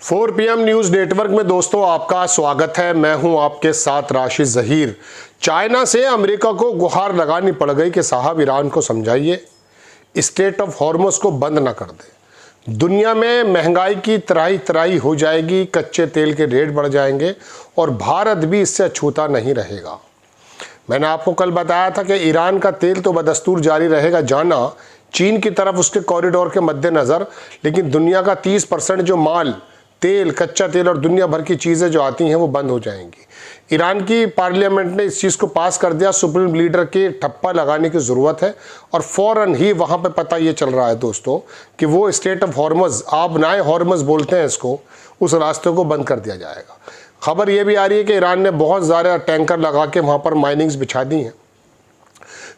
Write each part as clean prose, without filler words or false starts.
4 PM news network में दोस्तों आपका स्वागत है। मैं हूं आपके साथ राशिद ज़हीर। चाइना से अमेरिका को गुहार लगानी पड़ गई कि साहब ईरान को समझाइए, स्ट्रेट ऑफ हॉर्मुज़ को बंद ना कर दे। दुनिया में महंगाई की तराई तराई हो जाएगी, कच्चे तेल के रेट बढ़ जाएंगे और भारत भी इससे अछूता नहीं रहेगा। मैंने आपको कल बताया था कि ईरान का तेल तो बदस्तूर जारी रहेगा जाना चीन की तरफ उसके कॉरिडोर के मद्देनज़र, लेकिन दुनिया का 30% जो माल तेल, कच्चा तेल और दुनिया भर की चीज़ें जो आती हैं वो बंद हो जाएंगी। ईरान की पार्लियामेंट ने इस चीज़ को पास कर दिया। सुप्रीम लीडर के ठप्पा लगाने की ज़रूरत है और फ़ौरन ही वहाँ पे पता ये चल रहा है दोस्तों कि वो स्ट्रेट ऑफ हॉर्मुज़, आबनाए हॉर्मुज़ बोलते हैं इसको, उस रास्ते को बंद कर दिया जाएगा। खबर ये भी आ रही है कि ईरान ने बहुत ज़्यादा टैंकर लगा के वहाँ पर माइनिंग्स बिछा दी हैं।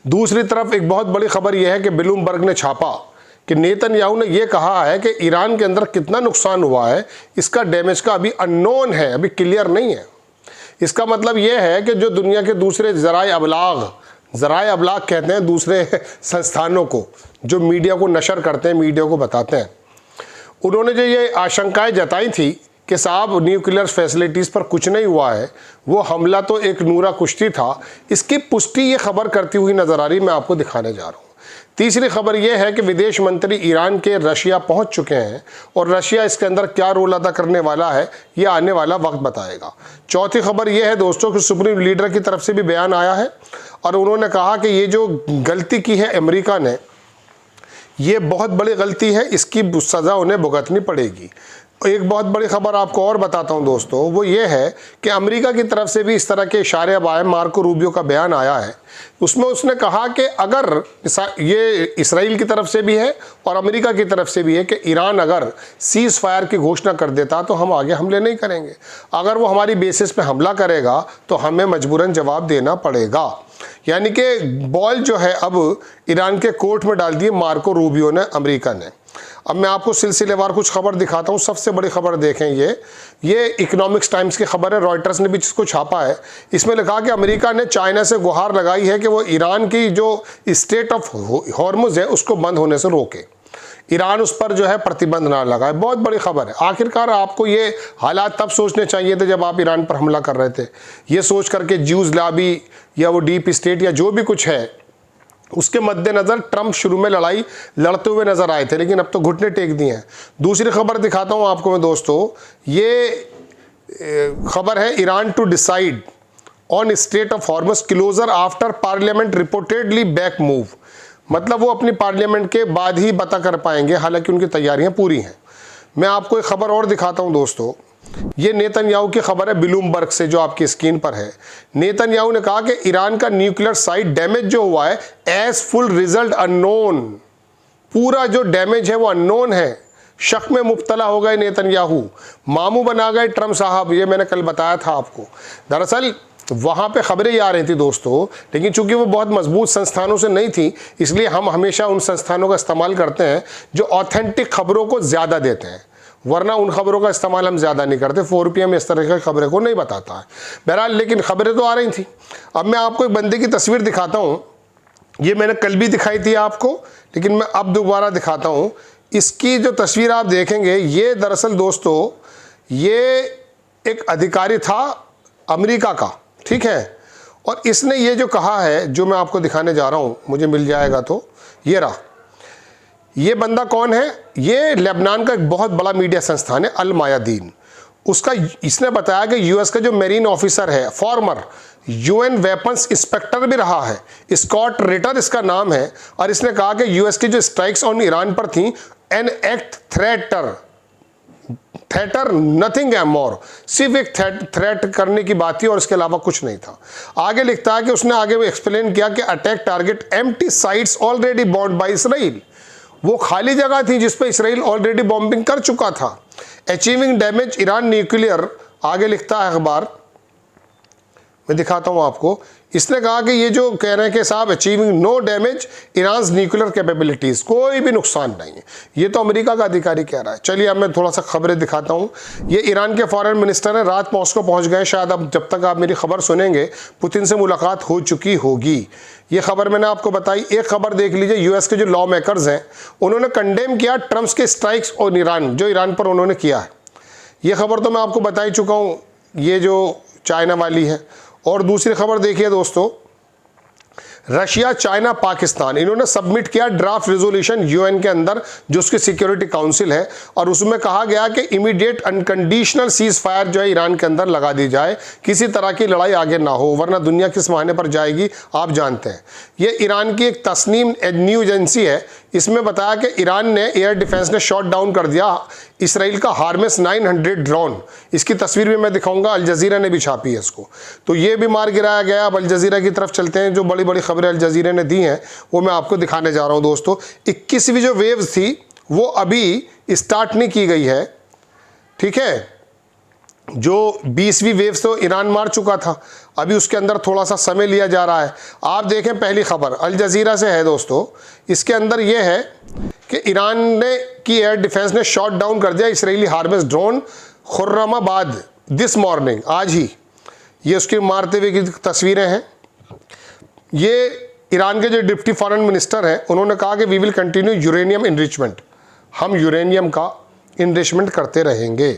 दूसरी तरफ एक बहुत बड़ी खबर यह है कि ब्लूमबर्ग ने छापा कि नेतन्याहू ने यह कहा है कि ईरान के अंदर कितना नुकसान हुआ है, इसका डैमेज का अभी अननोन है, अभी क्लियर नहीं है। इसका मतलब यह है कि जो दुनिया के दूसरे ज़राए अबलाग कहते हैं दूसरे संस्थानों को, जो मीडिया को नशर करते हैं, मीडिया को बताते हैं, उन्होंने जो ये आशंकाएं जताई थी कि साहब न्यूक्लियर फैसिलिटीज़ पर कुछ नहीं हुआ है, वो हमला तो एक नूरा कुश्ती था, इसकी पुष्टि ये खबर करती हुई नज़र आ रही, मैं आपको दिखाने जा रहा हूँ। तीसरी खबर यह है कि विदेश मंत्री ईरान के रशिया पहुंच चुके हैं और रशिया इसके अंदर क्या रोल अदा करने वाला है ये आने वाला वक्त बताएगा। चौथी खबर यह है दोस्तों कि सुप्रीम लीडर की तरफ से भी बयान आया है और उन्होंने कहा कि ये जो गलती की है अमेरिका ने, ये बहुत बड़ी गलती है, इसकी सज़ा उन्हें भुगतनी पड़ेगी। एक बहुत बड़ी खबर आपको और बताता हूं दोस्तों, वो ये है कि अमेरिका की तरफ से भी इस तरह के इशारे अब आए। मार्को रूबियो का बयान आया है, उसमें उसने कहा कि अगर ये इसराइल की तरफ से भी है और अमेरिका की तरफ से भी है कि ईरान अगर सीज़ फायर की घोषणा कर देता तो हम आगे हमले नहीं करेंगे, अगर वो हमारी बेसिस पे हमला करेगा तो हमें मजबूरन जवाब देना पड़ेगा। यानी कि बॉल जो है अब ईरान के कोर्ट में डाल दिए मार्को रूबियो ने, अमेरिका ने। अब मैं आपको सिलसिलेवार कुछ खबर दिखाता हूँ। सबसे बड़ी खबर देखें, ये इकोनॉमिक्स टाइम्स की खबर है, रॉयटर्स ने भी इसको छापा है। इसमें लिखा कि अमेरिका ने चाइना से गुहार लगाई है कि वो ईरान की जो स्ट्रेट ऑफ हॉर्मुज़ है उसको बंद होने से रोके, ईरान उस पर जो है प्रतिबंध ना लगाए। बहुत बड़ी खबर है। आखिरकार आपको ये हालात तब सोचने चाहिए थे जब आप ईरान पर हमला कर रहे थे, ये सोच करके ज्यूज़ लॉबी या वो डीप स्टेट या जो भी कुछ है उसके मद्देनज़र ट्रंप शुरू में लड़ाई लड़ते हुए नज़र आए थे, लेकिन अब तो घुटने टेक दिए हैं। दूसरी खबर दिखाता हूँ आपको मैं दोस्तों, ये खबर है Iran to decide on strait of Hormuz closure after parliament reportedly back move. मतलब वो अपनी पार्लियामेंट के बाद ही बता कर पाएंगे, हालांकि उनकी तैयारियां पूरी हैं। मैं आपको एक खबर और दिखाता हूं दोस्तों, ये नेतन्याहू की खबर है ब्लूमबर्ग से जो आपकी स्क्रीन पर है। नेतन्याहू ने कहा कि ईरान का न्यूक्लियर साइट डैमेज जो हुआ है एज फुल रिजल्ट अननोन, पूरा जो डैमेज है वो अननोन है। शक में मुब्तला हो गए नेतन्याहू, मामू बना गए ट्रंप साहब, ये मैंने कल बताया था आपको। दरअसल वहाँ पे खबरें ही आ रही थी दोस्तों, लेकिन चूंकि वो बहुत मजबूत संस्थानों से नहीं थी, इसलिए हम हमेशा उन संस्थानों का इस्तेमाल करते हैं जो ऑथेंटिक खबरों को ज़्यादा देते हैं, वरना उन खबरों का इस्तेमाल हम ज़्यादा नहीं करते। 4 PM इस तरह की खबरें को नहीं बताता है। बहरहाल लेकिन खबरें तो आ रही थी। अब मैं आपको एक बंदे की तस्वीर दिखाता हूँ, ये मैंने कल भी दिखाई थी आपको, लेकिन मैं अब दोबारा दिखाता हूँ। इसकी जो तस्वीर आप देखेंगे, ये दरअसल दोस्तों ये एक अधिकारी था अमेरिका का, ठीक है, और इसने ये जो कहा है, जो मैं आपको दिखाने जा रहा हूँ, मुझे मिल जाएगा तो ये रहा। ये बंदा कौन है? ये लेबनान का एक बहुत बड़ा मीडिया संस्थान है अल मायादीन, उसका इसने बताया कि यूएस का जो मेरीन ऑफिसर है, फॉर्मर यूएन वेपन्स इंस्पेक्टर भी रहा है, स्कॉट रिटर इसका नाम है, और इसने कहा कि यूएस की जो स्ट्राइक्स ऑन ईरान पर थी an act treater nothing more, सिर्फ एक थ्रेट करने की बात थी और इसके अलावा कुछ नहीं था। आगे लिखता है कि उसने आगे एक्सप्लेन किया कि attack target empty sites already bombed by Israel, वो खाली जगह थी जिस पे इसराइल ऑलरेडी बॉम्बिंग कर चुका था। अचीविंग डैमेज ईरान न्यूक्लियर, आगे लिखता है अखबार, मैं दिखाता हूं आपको। इसने कहा कि ये जो कह रहे हैं कि साहब achieving no damage Iran nuclear capabilities, कोई भी नुकसान नहीं है, ये तो अमेरिका का अधिकारी कह रहा है। चलिए अब मैं थोड़ा सा खबरें दिखाता हूँ। ये ईरान के फॉरेन मिनिस्टर हैं, रात मॉस्को पहुँच गए, शायद अब जब तक आप मेरी खबर सुनेंगे पुतिन से मुलाकात हो चुकी होगी। ये खबर मैंने आपको बताई। एक खबर देख लीजिए, यूएस के जो लॉ मेकर्स हैं उन्होंने कंडेम किया ट्रंप्स के स्ट्राइक्स और ईरान, जो ईरान पर उन्होंने किया है। ये खबर तो मैं आपको बता ही चुका हूँ, ये जो चाइना वाली है। और दूसरी खबर देखिए दोस्तों, रशिया, चाइना, पाकिस्तान, इन्होंने सबमिट किया ड्राफ्ट रेजोल्यूशन यूएन के अंदर, जो उसकी सिक्योरिटी काउंसिल है, और उसमें कहा गया कि इमीडिएट अनकंडीशनल सीज फायर जो है ईरान के अंदर लगा दी जाए, किसी तरह की लड़ाई आगे ना हो, वरना दुनिया किस मायने पर जाएगी आप जानते हैं। ये ईरान की एक तस्नीम न्यूज एजेंसी है, इसमें बताया कि ईरान ने एयर डिफेंस ने शॉट डाउन कर दिया इसराइल का हार्मेस 900 ड्रोन। इसकी तस्वीर भी मैं दिखाऊंगा, अल जजीरा ने भी छापी है इसको। तो ये भी मार गिराया गया। अब अल जजीरा की तरफ चलते हैं, जो बड़ी बड़ी खबरें अल जजीरा ने दी हैं वो मैं आपको दिखाने जा रहा हूं दोस्तों। 21वीं जो वेव्स थी वो अभी स्टार्ट नहीं की गई है, ठीक है। जो 20वीं वेव्स तो ईरान मार चुका था, अभी उसके अंदर थोड़ा सा समय लिया जा रहा है। आप देखें, पहली खबर अल जजीरा से है दोस्तों, इसके अंदर यह है कि ईरान ने की एयर डिफेंस ने शॉट डाउन कर दिया Israeli Hermes drone Khorramabad this morning, आज ही। ये उसकी मारते हुए की तस्वीरें हैं। ये ईरान के जो डिप्टी फॉरेन मिनिस्टर हैं, उन्होंने कहा कि we will continue uranium enrichment, हम यूरेनियम का इनरिचमेंट करते रहेंगे।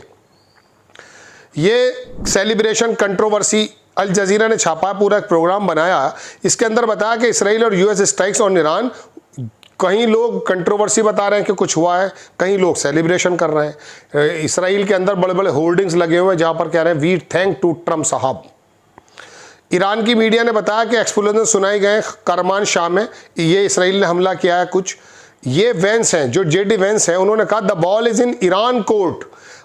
ये सेलिब्रेशन कंट्रोवर्सी अल जजीरा ने छापा, पूरा एक प्रोग्राम बनाया। इसके अंदर बताया कि इसराइल और यूएस स्ट्राइक्स ऑन ईरान, कहीं लोग कंट्रोवर्सी बता रहे हैं कि कुछ हुआ है, कहीं लोग सेलिब्रेशन कर रहे हैं। इसराइल के अंदर बड़े बड़े होर्डिंग्स लगे हुए हैं जहां पर कह रहे हैं वी थैंक टू ट्रम्प साहब। ईरान की मीडिया ने बताया कि एक्सप्लोजन सुनाए गए करमान शाह में, ये इसराइल ने हमला किया है कुछ। ये वेंस हैं, जो जेडी वेंस हैं, उन्होंने कहा the ball is in Iran court.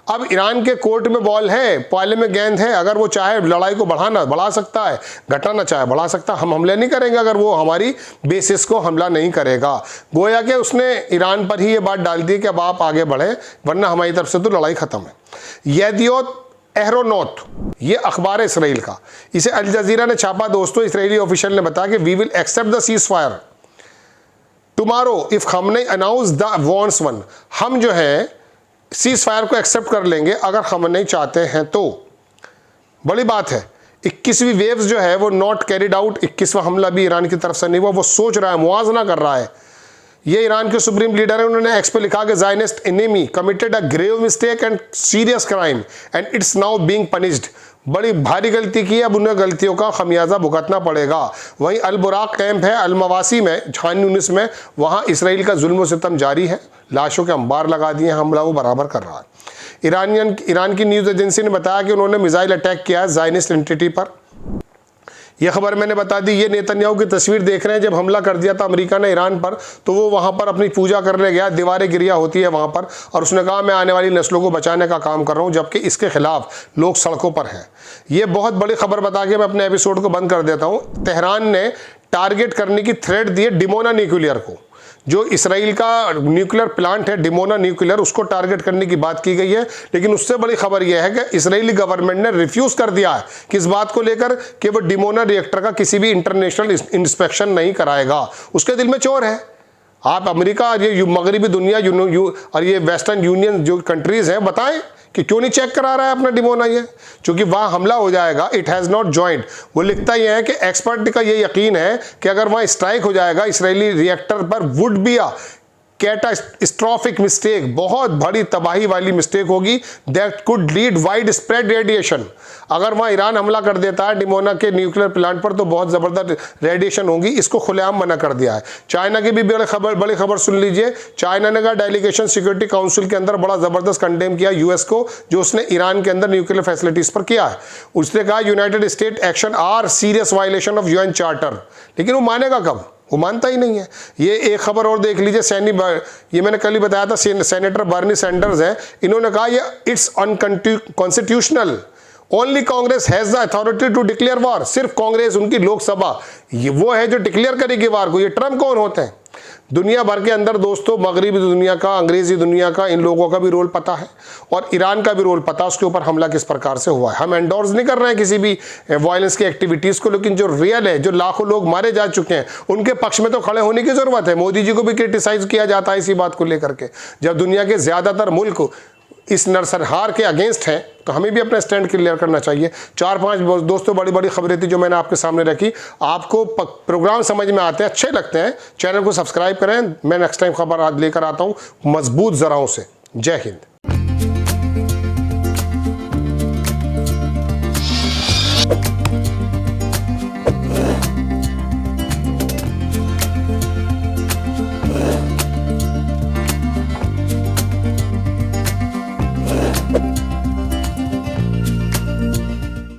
अब ईरान के कोर्ट में बॉल है, पाले में गेंद है, अगर वो चाहे लड़ाई को बढ़ा सकता है, घटाना चाहे बढ़ा सकता है। हम हमले नहीं करेंगे अगर वो हमारी बेसिस को हमला नहीं करेगा। गोया कि उसने ईरान पर ही ये बात डाल दी कि अब आप आगे बढ़े, वरना हमारी तरफ से तो लड़ाई खत्म है। येदियोत एहरोनोत, ये अखबार है इसराइल का, इसे अल जजीरा ने छापा दोस्तों। इसराइली ऑफिशियल ने बताया कि we will accept the ceasefire tomorrow if Khamenei announce the wants one. हम जो है सीज फायर को एक्सेप्ट कर लेंगे अगर हम नहीं चाहते हैं तो। बड़ी बात है। 21वीं वेव्स जो है वो नॉट कैरिड आउट, 21वां हमला भी ईरान की तरफ से नहीं हुआ। वो सोच रहा है, मुआवजा कर रहा है। ये ईरान के सुप्रीम लीडर है, उन्होंने एक्स पे लिखा कि Zionist enemy committed a grave mistake and serious crime and it's now being punished. बड़ी भारी गलती की, अब उन्हें गलतियों का खमियाजा भुगतना पड़ेगा। वहीं अल बुराक कैंप है अल मवासी में, खान यूनिस में, वहाँ इसराइल का जुल्म व सितम जारी है। लाशों के अंबार लगा दिए, हमला वो बराबर कर रहा है। ईरान की न्यूज़ एजेंसी ने बताया कि उन्होंने मिसाइल अटैक किया है ज़ायनिस्ट एंटिटी पर। यह खबर मैंने बता दी। ये नेतन्याहू की तस्वीर देख रहे हैं, जब हमला कर दिया था अमेरिका ने ईरान पर, तो वो वहाँ पर अपनी पूजा करने गया, दीवारें गिरिया होती है वहाँ पर, और उसने कहा मैं आने वाली नस्लों को बचाने का काम कर रहा हूँ, जबकि इसके खिलाफ लोग सड़कों पर हैं। ये बहुत बड़ी खबर बता के मैं अपने एपिसोड को बंद कर देता हूँ। तेहरान ने टारगेट करने की थ्रेट दी है डिमोना न्यूक्लियर को, जो इसराइल का न्यूक्लियर प्लांट है डिमोना न्यूक्लियर, उसको टारगेट करने की बात की गई है। लेकिन उससे बड़ी खबर यह है कि इसराइली गवर्नमेंट ने रिफ्यूज कर दिया है किस बात को लेकर कि वो डिमोना रिएक्टर का किसी भी इंटरनेशनल इंस्पेक्शन नहीं कराएगा। उसके दिल में चोर है। आप अमेरिका और ये मगरबी दुनिया और ये वेस्टर्न यूनियन जो कंट्रीज हैं, बताएं कि क्यों नहीं चेक करा रहा है अपना डिमोना ये, क्योंकि वहाँ हमला हो जाएगा। It has not joint. वो लिखता ही है कि एक्सपर्ट का ये यकीन है कि अगर वहाँ स्ट्राइक हो जाएगा इसराइली रिएक्टर पर, would be a catastrophic mistake, बहुत बड़ी तबाही वाली मिस्टेक होगी, that could lead wide spread radiation. अगर वहाँ ईरान हमला कर देता है डिमोना के न्यूक्लियर प्लांट पर, तो बहुत ज़बरदस्त रेडिएशन होगी। इसको खुलेआम मना कर दिया है। चाइना की भी बड़ी खबर सुन लीजिए। चाइना ने कहा डेलीगेशन सिक्योरिटी काउंसिल के अंदर बड़ा ज़बरदस्त कंडेम किया यूएस को, जो उसने ईरान के अंदर न्यूक्लियर फैसिलिटीज़ पर किया है। उसने कहा United State action are serious violation of UN charter. लेकिन वो मानेगा कब? वो मानता ही नहीं है। ये एक खबर और देख लीजिए, ये मैंने कल ही बताया था, सेनेटर बर्नी सैंडर्स हैं, इन्होंने कहा ये it's unconstitutional, only Congress has the authority to declare war. सिर्फ कांग्रेस, उनकी लोकसभा, ये वो है जो डिक्लेयर करेगी वार को। ये ट्रम्प कौन होते हैं? दुनिया भर के अंदर दोस्तों, मगरबी दुनिया का, अंग्रेजी दुनिया का, इन लोगों का भी रोल पता है और ईरान का भी रोल पता, उसके ऊपर हमला किस प्रकार से हुआ है। हम एंडोर्स नहीं कर रहे हैं किसी भी वायलेंस की एक्टिविटीज़ को, लेकिन जो रियल है, जो लाखों लोग मारे जा चुके हैं, उनके पक्ष में तो खड़े होने की ज़रूरत है। मोदी जी को भी क्रिटिसाइज किया जाता है इसी बात को लेकर के। जब दुनिया के ज़्यादातर मुल्क इस नरसंहार के अगेंस्ट हैं, तो हमें भी अपना स्टैंड क्लियर करना चाहिए। 4-5 दोस्तों बड़ी बड़ी खबरें थी जो मैंने आपके सामने रखी। आपको प्रोग्राम समझ में आते हैं, अच्छे लगते हैं, चैनल को सब्सक्राइब करें। मैं नेक्स्ट टाइम खबर आज लेकर आता हूँ मजबूत ज़राओं से। जय हिंद।